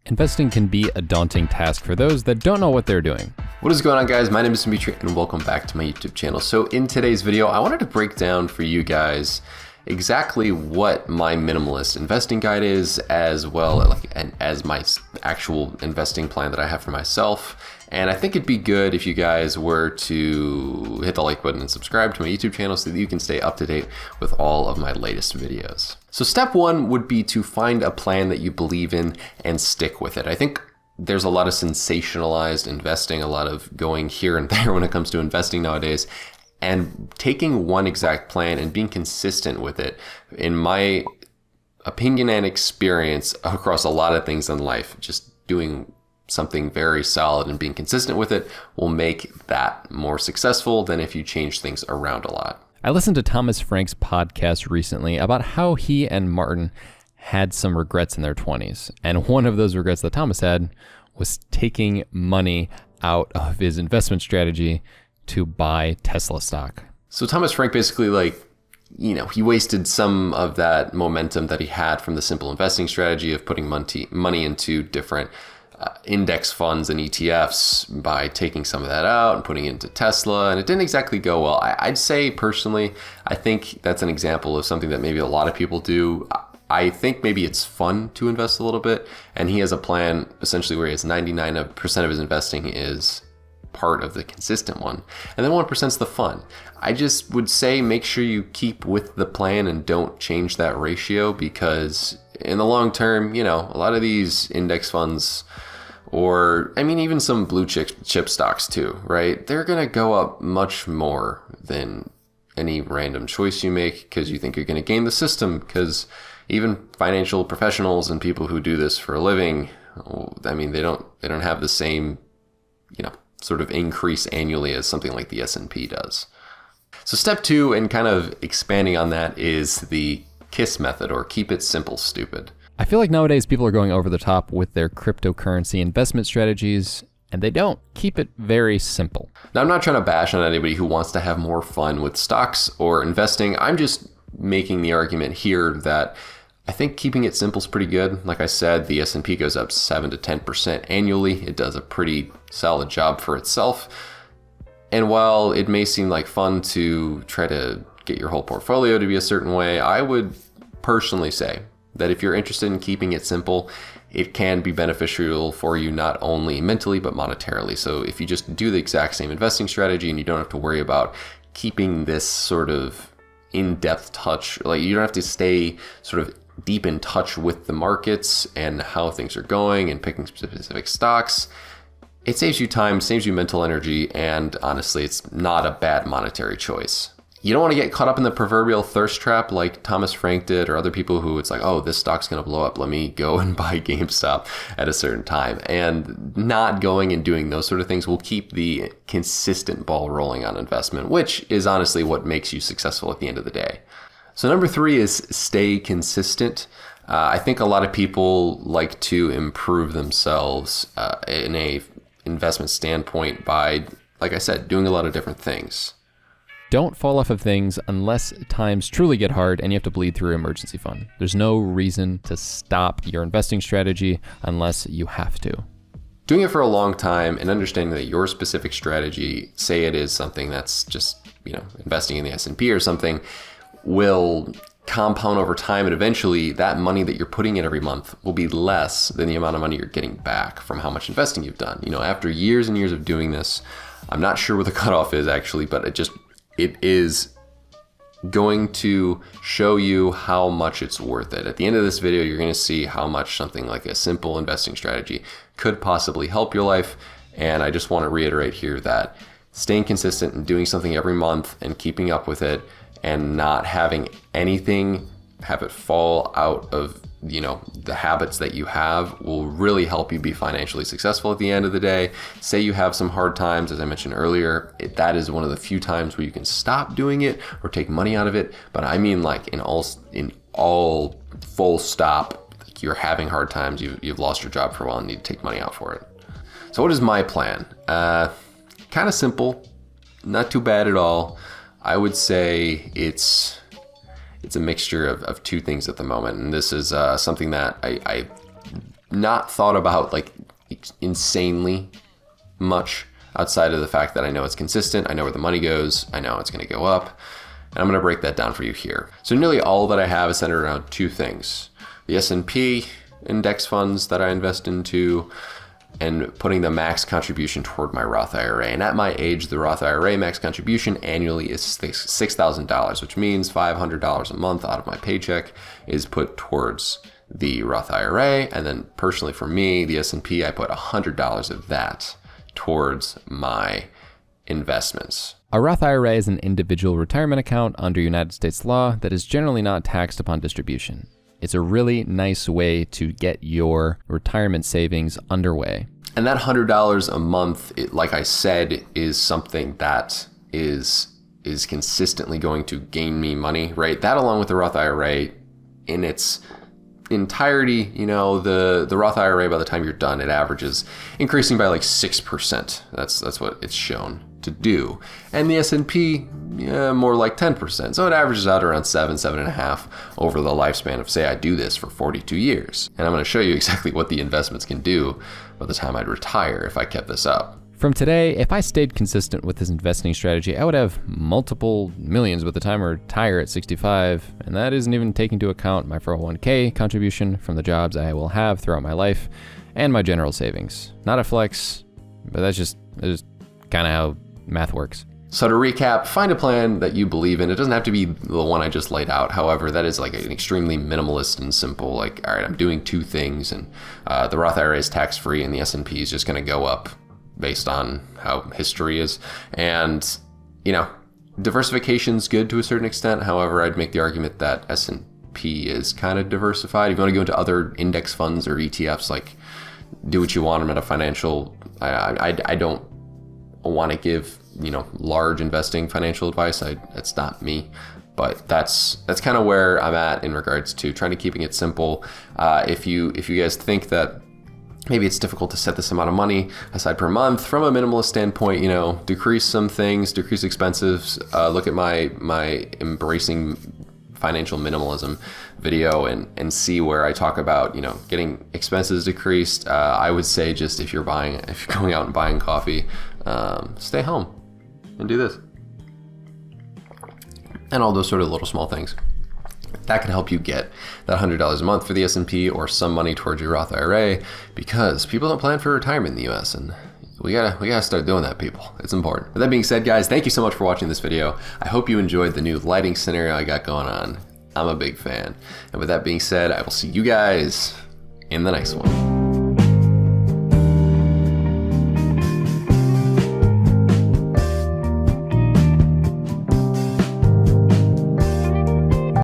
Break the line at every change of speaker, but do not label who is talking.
investing can be a daunting task for those that don't know what they're doing.
What is going on, guys? My name is Dimitri and welcome back to my YouTube channel. So in today's video, I wanted to break down for you guys exactly what my minimalist investing guide is, as well as my actual investing plan that I have for myself. And I think it'd be good if you guys were to hit the like button and subscribe to my YouTube channel so that you can stay up to date with all of my latest videos. So step one would be to find a plan that you believe in and stick with it. I think there's a lot of sensationalized investing, a lot of going here and there when it comes to investing nowadays. And taking one exact plan and being consistent with it, in my opinion and experience across a lot of things in life, just doing something very solid and being consistent with it will make that more successful than if you change things around a lot.
I listened to Thomas Frank's podcast recently about how he and Martin had some regrets in their 20s. And one of those regrets that Thomas had was taking money out of his investment strategy to buy Tesla stock. So
Thomas Frank basically he wasted some of that momentum that he had from the simple investing strategy of putting money into different index funds and ETFs by taking some of that out and putting it into Tesla, and it didn't exactly go well. I'd say personally, I think that's an example of something that maybe a lot of people do. I think maybe it's fun to invest a little bit, and he has a plan essentially where he has 99% of his investing is part of the consistent one, and then 1% is the fun. I just would say make sure you keep with the plan and don't change that ratio, because in the long term, a lot of these index funds, or even some blue chip stocks too, right? They're gonna go up much more than any random choice you make because you think you're gonna game the system, because even financial professionals and people who do this for a living, they don't have the same, sort of increase annually as something like the S&P does. So step two, and kind of expanding on that, is the KISS method, or keep it simple, stupid.
I feel like nowadays people are going over the top with their cryptocurrency investment strategies, and they don't. Keep it very simple.
Now, I'm not trying to bash on anybody who wants to have more fun with stocks or investing. I'm just making the argument here that I think keeping it simple is pretty good. Like I said, the S&P goes up 7 to 10% annually. It does a pretty solid job for itself. And while it may seem like fun to try to get your whole portfolio to be a certain way, I would personally say that if you're interested in keeping it simple, it can be beneficial for you not only mentally, but monetarily. So if you just do the exact same investing strategy and you don't have to worry about keeping this sort of in-depth touch, like you don't have to stay sort of deep in touch with the markets and how things are going and picking specific stocks, it saves you time, saves you mental energy, and honestly, it's not a bad monetary choice. You don't want to get caught up in the proverbial thirst trap like Thomas Frank did, or other people who it's like, oh, this stock's going to blow up, let me go and buy GameStop at a certain time. And not going and doing those sort of things will keep the consistent ball rolling on investment, which is honestly what makes you successful at the end of the day. So number three is stay consistent. I think a lot of people like to improve themselves in a investment standpoint by, like I said, doing a lot of different things.
Don't fall off of things unless times truly get hard and you have to bleed through your emergency fund. There's no reason to stop your investing strategy unless you have to.
Doing it for a long time and understanding that your specific strategy, say it is something that's just, investing in the S&P or something, will compound over time, and eventually that money that you're putting in every month will be less than the amount of money you're getting back from how much investing you've done. After years and years of doing this, I'm not sure what the cutoff is actually, but it is going to show you how much it's worth it. At the end of this video, you're going to see how much something like a simple investing strategy could possibly help your life. And I just want to reiterate here that staying consistent and doing something every month and keeping up with it and not having anything have it fall out of the habits that you have will really help you be financially successful at the end of the day. Say you have some hard times, as I mentioned earlier, that is one of the few times where you can stop doing it or take money out of it. But I mean, like in all full stop, you're having hard times, you've lost your job for a while and need to take money out for it. So what is my plan? Kind of simple, not too bad at all. I would say it's a mixture of two things at the moment. And this is something that I not thought about like insanely much outside of the fact that I know it's consistent. I know where the money goes. I know it's going to go up. And I'm going to break that down for you here. So nearly all that I have is centered around two things: the S&P index funds that I invest into, and putting the max contribution toward my Roth IRA. And at my age, the Roth IRA max contribution annually is $6,000, which means $500 a month out of my paycheck is put towards the Roth IRA. And then personally for me, the S&P, I put $100 of that towards my investments.
A Roth IRA is an individual retirement account under United States law that is generally not taxed upon distribution. It's a really nice way to get your retirement savings underway.
And that $100 a month, like I said, is something that is consistently going to gain me money, right? That along with the Roth IRA in its entirety, the Roth IRA, by the time you're done, it averages increasing by like 6%. That's what it's shown to do. And the S&P, more like 10%. So it averages out around 7.5 over the lifespan of, say, I do this for 42 years. And I'm going to show you exactly what the investments can do by the time I'd retire if I kept this up.
From today, if I stayed consistent with this investing strategy, I would have multiple millions by the time I retire at 65, and that isn't even taking into account my 401k contribution from the jobs I will have throughout my life, and my general savings. Not a flex, but that's just kind of how math works.
So to recap, find a plan that you believe in. It doesn't have to be the one I just laid out. However, that is like an extremely minimalist and simple, like, all right, I'm doing two things, and the Roth IRA is tax-free and the S&P is just going to go up based on how history is. And, diversification's good to a certain extent. However, I'd make the argument that S&P is kind of diversified. If you want to go into other index funds or ETFs, like, do what you want. I'm not a financial, I don't want to give, large investing financial advice. That's not me. But that's kind of where I'm at in regards to trying to keeping it simple. If you guys think that maybe it's difficult to set this amount of money aside per month from a minimalist standpoint, decrease some things, decrease expenses, look at my embracing financial minimalism video and see where I talk about, getting expenses decreased. I would say just if you're going out and buying coffee, stay home and do this. And all those sort of little small things. That could help you get that $100 a month for the S&P or some money towards your Roth IRA, because people don't plan for retirement in the US, and we gotta start doing that, people. It's important. With that being said, guys, thank you so much for watching this video. I hope you enjoyed the new lighting scenario I got going on. I'm a big fan. And with that being said, I will see you guys in the next one.